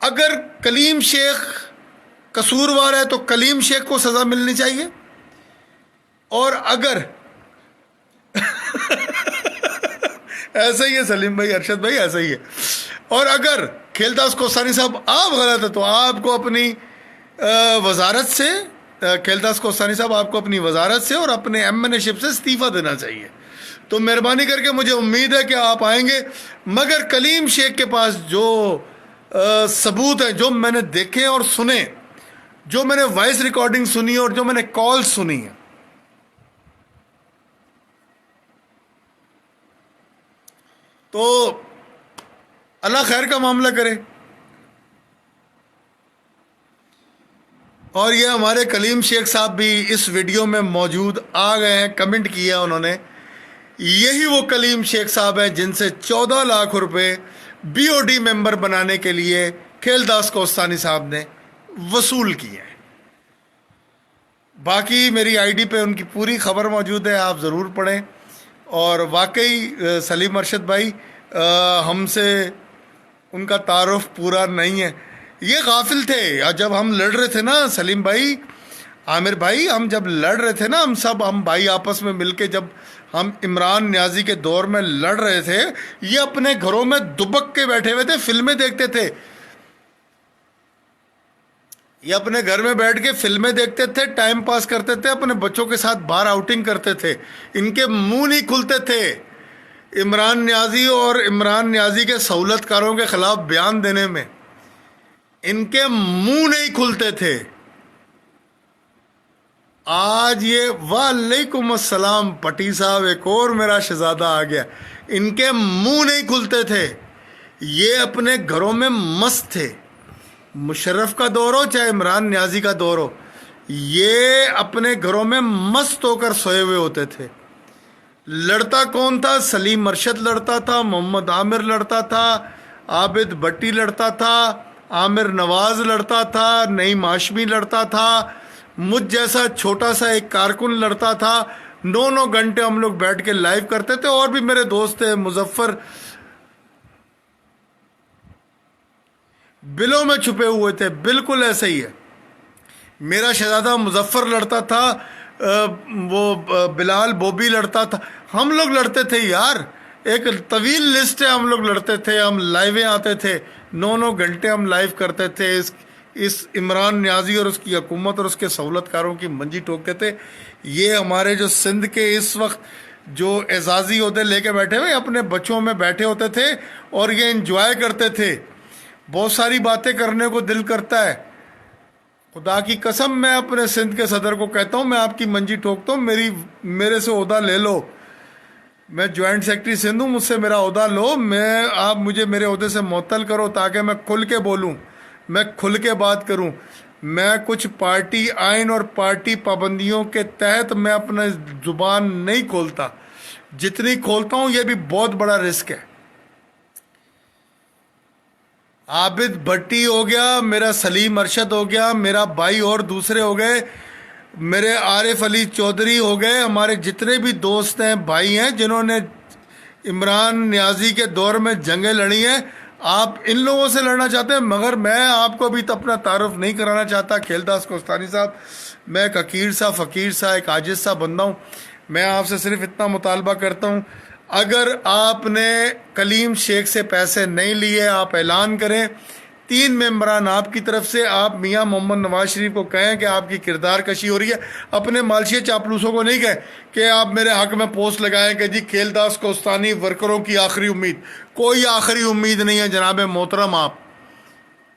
अगर कलीम शेख कसूरवार है तो कलीम शेख को सज़ा मिलनी चाहिए, और अगर ऐसा ही है सलीम भाई, अरशद भाई ऐसा ही है, और अगर खेलदास कोस्तानी साहब आप गलत है तो आपको अपनी वजारत से, खेलदास कोस्तानी साहब आपको अपनी वजारत से और अपने MNA शिप से इस्तीफ़ा देना चाहिए। तो मेहरबानी करके मुझे उम्मीद है कि आप आएंगे, मगर कलीम शेख के पास जो सबूत हैं, जो मैंने देखे और सुने, जो मैंने वॉइस रिकॉर्डिंग सुनी और जो मैंने कॉल सुनी है, तो अल्लाह खैर का मामला करे। और ये हमारे कलीम शेख साहब भी इस वीडियो में मौजूद आ गए हैं, कमेंट किया उन्होंने। यही वो कलीम शेख साहब हैं जिनसे 14 लाख रुपए BOD मेंबर बनाने के लिए खेलदास कोस्तानी साहब ने वसूल किए हैं। बाकी मेरी आईडी पे उनकी पूरी खबर मौजूद है, आप ज़रूर पढ़ें। और वाकई सलीम अरशद भाई, हमसे उनका तारुफ पूरा नहीं है। ये गाफिल थे जब हम लड़ रहे थे ना सलीम भाई, आमिर भाई, हम जब लड़ रहे थे ना, हम भाई आपस में मिलके जब हम इमरान न्याजी के दौर में लड़ रहे थे, ये अपने घरों में दुबक के बैठे हुए थे, फिल्में देखते थे। ये अपने घर में बैठ के फिल्में देखते थे, टाइम पास करते थे, अपने बच्चों के साथ बाहर आउटिंग करते थे। इनके मुंह नहीं खुलते थे इमरान न्याजी और इमरान न्याजी के सहूलतकारों के खिलाफ बयान देने में, इनके मुंह नहीं खुलते थे। आज ये वालेकुम अस्सलाम पटी साहब, एक और मेरा शहजादा आ गया। इनके मुंह नहीं खुलते थे, ये अपने घरों में मस्त थे। मुशर्रफ का दौर हो चाहे इमरान न्याजी का दौर हो, ये अपने घरों में मस्त होकर सोए हुए होते थे। लड़ता कौन था? सलीम अरशद लड़ता था, मोहम्मद आमिर लड़ता था, आबिद भट्टी लड़ता था, आमिर नवाज लड़ता था, नईम हाशमी लड़ता था, मुझ जैसा छोटा सा एक कारकुन लड़ता था। 9 घंटे हम लोग बैठ के लाइव करते थे। और भी मेरे दोस्त थे, मुजफ्फर बिलों में छुपे हुए थे, बिल्कुल ऐसे ही है। मेरा शहजादा मुजफ्फर लड़ता था, वो बिलाल बोबी लड़ता था, हम लोग लड़ते थे यार। एक तवील लिस्ट है, हम लोग लड़ते थे, हम लाइवें आते थे, 9 घंटे हम लाइव करते थे। इस इमरान न्याजी और उसकी हुकूमत और उसके सहूलतकारों की मंजी ठोकते थे। ये हमारे जो सिंध के इस वक्त जो एजाजी होते लेके बैठे हुए अपने बच्चों में बैठे होते थे और ये इंजॉय करते थे। बहुत सारी बातें करने को दिल करता है, खुदा की कसम मैं अपने सिंध के सदर को कहता हूँ, मैं आपकी मंजी ठोकता हूँ, मेरे से ओहदा ले लो। मैं जॉइंट सेक्रेटरी सिंध हूँ, मुझसे मेरा ओहदा लो, आप मुझे मेरे ओहदे से मुअत्तल करो ताकि मैं खुल के बोलूँ, मैं खुल के बात करूं। मैं कुछ पार्टी आइन और पार्टी पाबंदियों के तहत मैं अपना जुबान नहीं खोलता, जितनी खोलता हूं ये भी बहुत बड़ा रिस्क है। आबिद भट्टी हो गया, मेरा सलीम अरशद हो गया, मेरा भाई और दूसरे हो गए, मेरे आरिफ अली चौधरी हो गए, हमारे जितने भी दोस्त हैं, भाई हैं, जिन्होंने इमरान न्याजी के दौर में जंगें लड़ी हैं, आप इन लोगों से लड़ना चाहते हैं। मगर मैं आपको अभी तो अपना तारुफ नहीं कराना चाहता। खेलदास कोस्तानी साहब, मैं एक हकीर सा, फ़कीर सा, एक आजिज़ सा बंदा हूँ। मैं आपसे सिर्फ इतना मुतालबा करता हूँ, अगर आपने कलीम शेख से पैसे नहीं लिए, आप ऐलान करें। 3 मेंबरान आपकी तरफ से, आप मियाँ मोहम्मद नवाज शरीफ को कहें कि आपकी किरदार कशी हो रही है। अपने मालशिया चापलूसों को नहीं कहें कि आप मेरे हक में पोस्ट लगाएं कि जी खेलदास कोस्तानी वर्करों की आखिरी उम्मीद। कोई आखिरी उम्मीद नहीं है जनाब मोहतरम,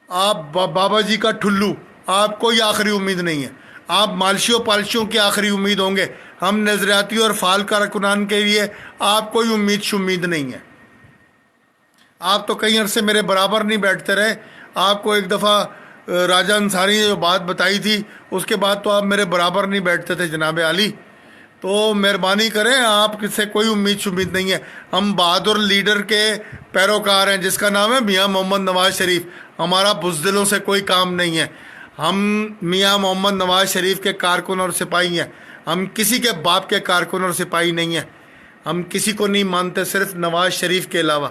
आप बाबा जी का ठुल्लू, आप कोई आखिरी उम्मीद नहीं है। आप मालशियों पालशियों की आखिरी उम्मीद होंगे। हम नजरियाती और फाल कारकुनान के लिए आप कोई उम्मीद शुम्मीद नहीं है। आप तो कई अरसे मेरे बराबर नहीं बैठते रहे। आपको एक दफ़ा राजा अंसारी ने जो बात बताई थी, उसके बाद तो आप मेरे बराबर नहीं बैठते थे जनाब आली। तो मेहरबानी करें, आप किससे कोई उम्मीद शुम्मीद नहीं है। हम बहादुर लीडर के पैरोकार हैं जिसका नाम है मियाँ मोहम्मद नवाज शरीफ। हमारा बुज़दिलों से कोई काम नहीं है। हम मियाँ मोहम्मद नवाज शरीफ के कारकुन और सिपाही हैं। हम किसी के बाप के कारकुन और सिपाही नहीं हैं। हम किसी को नहीं मानते सिर्फ नवाज शरीफ के अलावा।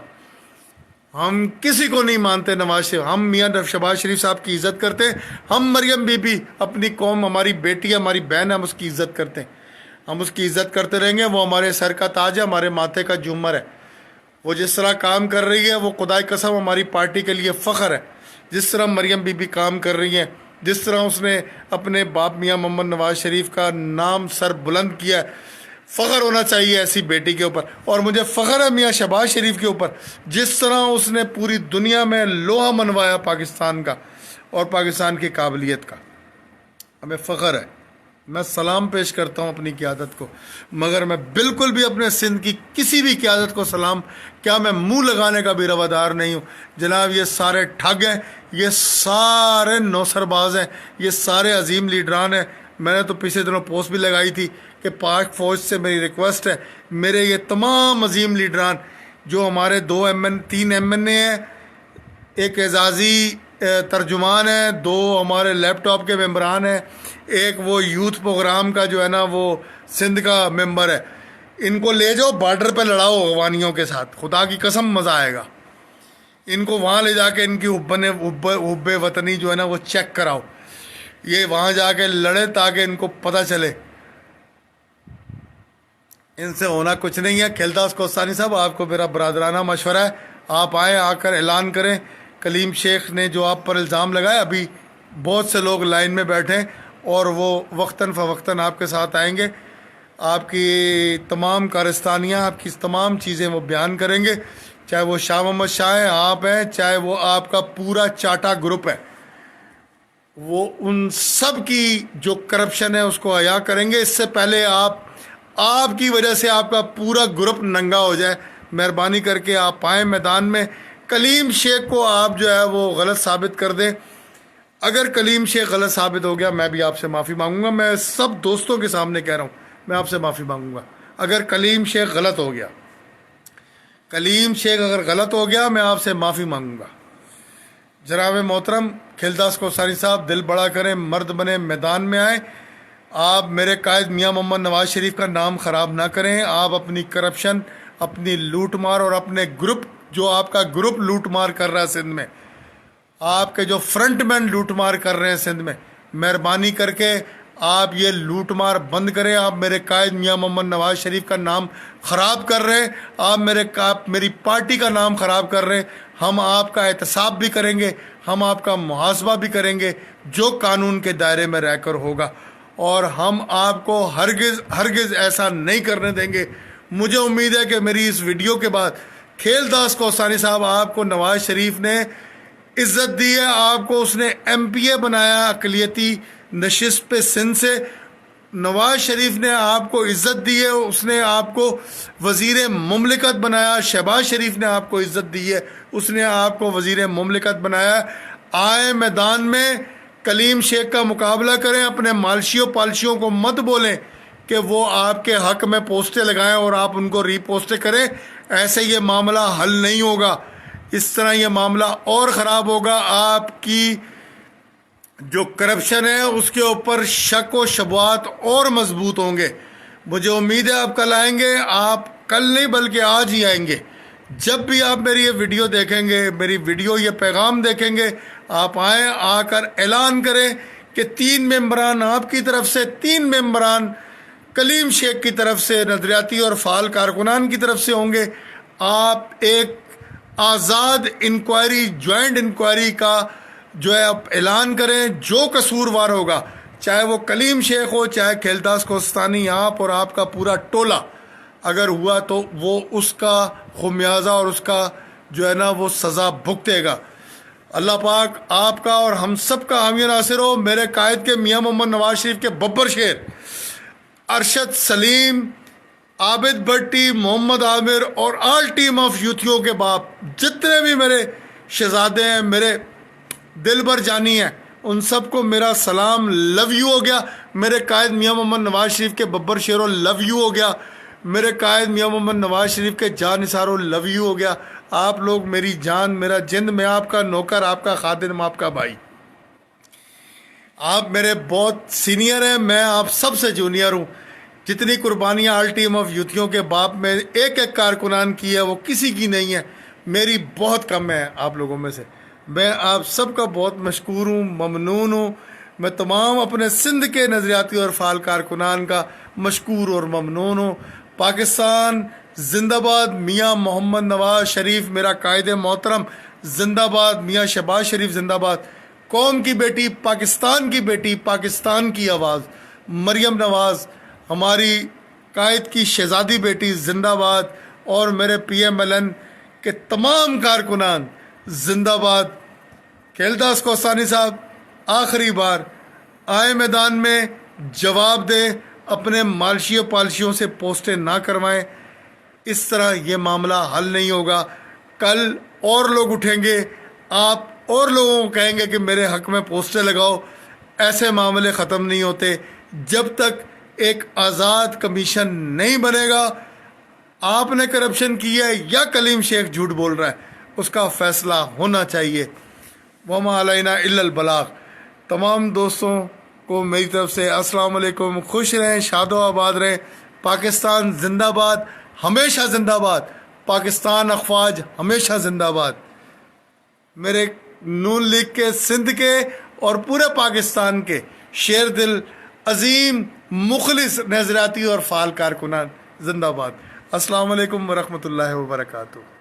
हम किसी को नहीं मानते नवाज शरीफ। हम मियाँ शहबाज शरीफ साहब की इज़्ज़त करते हैं। हम मरियम बीबी, अपनी कौम, हमारी बेटी है, हमारी बहन है, हम उसकी इज़्ज़त करते हैं। हम उसकी इज़्ज़त करते रहेंगे। वो हमारे सर का ताज है, हमारे माथे का झूमर है। वो जिस तरह काम कर रही है, वो खुदाई कसम हमारी पार्टी के लिए फ़ख्र है। जिस तरह मरियम बीबी काम कर रही हैं, जिस तरह उसने अपने बाप मियाँ मोहम्मद नवाज शरीफ का नाम सर बुलंद किया है, फ़ख्र होना चाहिए ऐसी बेटी के ऊपर। और मुझे फ़ख्र है मियाँ शहबाज शरीफ के ऊपर, जिस तरह उसने पूरी दुनिया में लोहा मनवाया पाकिस्तान का और पाकिस्तान की काबिलियत का। हमें फ़ख्र है। मैं सलाम पेश करता हूँ अपनी क़यादत को, मगर मैं बिल्कुल भी अपने सिंध की किसी भी क़यादत को सलाम, क्या मैं मुंह लगाने का भी रवादार नहीं हूँ। जनाब ये सारे ठग हैं, ये सारे नौसरबाज हैं, ये सारे अजीम लीडरान हैं। मैंने तो पिछले दिनों पोस्ट भी लगाई थी कि पाक फ़ौज से मेरी रिक्वेस्ट है, मेरे ये तमाम अजीम लीडरान जो हमारे 3 MNA हैं, एक एजाज़ी तर्जुमान है, 2 हमारे लैपटॉप के मेम्बरान हैं, एक वो यूथ प्रोग्राम का जो है ना वो सिंध का मेंबर है, इनको ले जाओ बॉर्डर पे लड़ाओ अफगानियों के साथ, खुदा की कसम मज़ा आएगा। इनको वहाँ ले जाके इनकी हुब्बे वतनी जो है ना वो चेक कराओ, ये वहाँ जाके लड़े ताकि इनको पता चले इनसे होना कुछ नहीं है। खिलदास कोस्तानी साहब, आपको मेरा बरादराना मशवरा है, आप आए, आकर ऐलान करें। कलीम शेख ने जो आप पर इल्ज़ाम लगाया, अभी बहुत से लोग लाइन में बैठे हैं और वो वक्तन फ़वक्तन आपके साथ आएंगे, आपकी तमाम कारस्तानियाँ, आपकी तमाम चीज़ें वो बयान करेंगे, चाहे वो शाह मोहम्मद शाह हैं, आप हैं, चाहे वो आपका पूरा चाटा ग्रुप है, वो उन सब की जो करप्शन है उसको अया करेंगे। इससे पहले आपकी वजह से आपका पूरा ग्रुप नंगा हो जाए, मेहरबानी करके आप आएँ मैदान में। कलीम शेख को आप जो है वो गलत साबित कर दें। अगर कलीम शेख गलत साबित हो गया, मैं भी आपसे माफ़ी मांगूंगा, मैं सब दोस्तों के सामने कह रहा हूँ, मैं आपसे माफ़ी मांगूंगा। अगर कलीम शेख गलत हो गया, कलीम शेख अगर गलत हो गया, मैं आपसे माफ़ी मांगूंगा। जनाब मोहतरम खिलदास कोस्तानी साहब, दिल बड़ा करें, मर्द बने, मैदान में आए। आप मेरे कायद मियाँ मोहम्मद नवाज शरीफ का नाम ख़राब ना करें। आप अपनी करप्शन, अपनी लूट मार और अपने ग्रुप, जो आपका ग्रुप लूट मार कर रहा है सिंध में, आपके जो फ्रंट मैन लूट मार कर रहे हैं सिंध में, मेहरबानी करके आप ये लूट मार बंद करें। आप मेरे कायद मियाँ मोहम्मद नवाज शरीफ का नाम ख़राब कर रहे हैं, आप मेरी पार्टी का नाम ख़राब कर रहे हैं। हम आपका एहतसाब भी करेंगे, हम आपका मुहासबा भी करेंगे, जो कानून के दायरे में रहकर होगा, और हम आपको हरगिज़ ऐसा नहीं करने देंगे। मुझे उम्मीद है कि मेरी इस वीडियो के बाद खिलदास कोस्तानी साहब, आपको नवाज शरीफ ने इज़्ज़त दी है, आपको उसने MPA बनाया अक़लियती नशिस्त पे सिंध से। नवाज शरीफ ने आपको इज़्ज़त दी है, उसने आपको वज़ीर मुमलिकत बनाया। शहबाज शरीफ ने आपको इज़्ज़त दी है, उसने आपको वज़ीर मुमलिकत बनाया। आए मैदान में, कलीम शेख का मुकाबला करें। अपने मालशियों पालशियों को मत बोलें कि वो आपके हक़ में पोस्टें लगाएं और आप उनको रीपोस्टें करें। ऐसे ये मामला हल नहीं होगा, इस तरह ये मामला और ख़राब होगा। आपकी जो करप्शन है उसके ऊपर शक व शुबहात और मजबूत होंगे। मुझे उम्मीद है आप कल आएंगे, आप कल नहीं बल्कि आज ही आएंगे। जब भी आप मेरी ये वीडियो देखेंगे, मेरी वीडियो ये पैगाम देखेंगे, आप आएँ, आकर ऐलान करें कि 3 मेंबरान आपकी तरफ से, 3 मेंबरान कलीम शेख की तरफ से, नजरियाती और फ़ाल कारकुनान की तरफ से होंगे। आप एक आज़ाद इंक्वायरी, जॉइंट इंक्वायरी का जो है आप ऐलान करें। जो कसूरवार होगा, चाहे वो कलीम शेख हो, चाहे खिलदास कोस्तानी, आप और आपका पूरा टोला अगर हुआ तो वो उसका खुमियाजा और उसका जो है ना वो सज़ा भुगतेगा। अल्लाह पाक आपका और हम सब का हामी नासिर हो। मेरे कायद के मियाँ मोहम्मद नवाज शरीफ के बब्बर शेर अरशद सलीम, आबिद भट्टी, मोहम्मद आमिर और ऑल टीम ऑफ यूथियों के बाप, जितने भी मेरे शहजादे हैं, मेरे दिल भर जानी हैं, उन सबको मेरा सलाम, लव यू हो गया। मेरे कायद मियाँ मोहम्मद नवाज शरीफ के बब्बर शेरों, लव यू हो गया। मेरे कायद मियाँ मोहम्मद नवाज शरीफ के जान निसारों, लव यू हो गया। आप लोग मेरी जान, मेरा जिंद, मैं आपका नौकर, आपका खादिम, आपका भाई। आप मेरे बहुत सीनियर हैं, मैं आप सबसे जूनियर हूँ। जितनी कुर्बानियाँ ऑल टीम ऑफ यूथियों के बाप में एक एक कारकुनान की है, वो किसी की नहीं है, मेरी बहुत कम है आप लोगों में से। मैं आप सबका बहुत मशकूर हूँ, ममनून हूँ। मैं तमाम अपने सिंध के नज़रियाती और फ़ाल कारकुनान का मशकूर और ममनून हूँ। पाकिस्तान जिंदाबाद, मियाँ मोहम्मद नवाज शरीफ मेरा कायद मोहतरम जिंदाबाद, मियाँ शहबाज शरीफ जिंदाबाद। कौम की बेटी, पाकिस्तान की बेटी, पाकिस्तान की आवाज़ मरियम नवाज़, हमारी कायद की शहजादी बेटी जिंदाबाद। और मेरे PMLN के तमाम कारकुनान जिंदाबाद। खिलदास कोस्तानी साहब, आखिरी बार आए मैदान में, जवाब दे, अपने मालशियों पालशियों से पोस्टें ना करवाएं। इस तरह ये मामला हल नहीं होगा। कल और लोग उठेंगे, आप और लोगों को कहेंगे कि मेरे हक में पोस्टें लगाओ। ऐसे मामले ख़त्म नहीं होते जब तक एक आज़ाद कमीशन नहीं बनेगा। आपने करप्शन की है या कलीम शेख झूठ बोल रहा है, उसका फ़ैसला होना चाहिए। वमा अलैना इल्लल बलाग। तमाम दोस्तों को मेरी तरफ से अस्सलाम वालेकुम। खुश रहें, शादो आबाद रहें। पाकिस्तान जिंदाबाद, हमेशा जिंदाबाद। पाकिस्तान अफवाज हमेशा जिंदाबाद। मेरे नून लीग के, सिंध के और पूरे पाकिस्तान के शेर दिल, अजीम, मुखलिस, नजराती और फाल कारकुनान जिंदाबाद। अस्सलाम वालेकुम वरहमतुल्लाहि वबरकातुहू।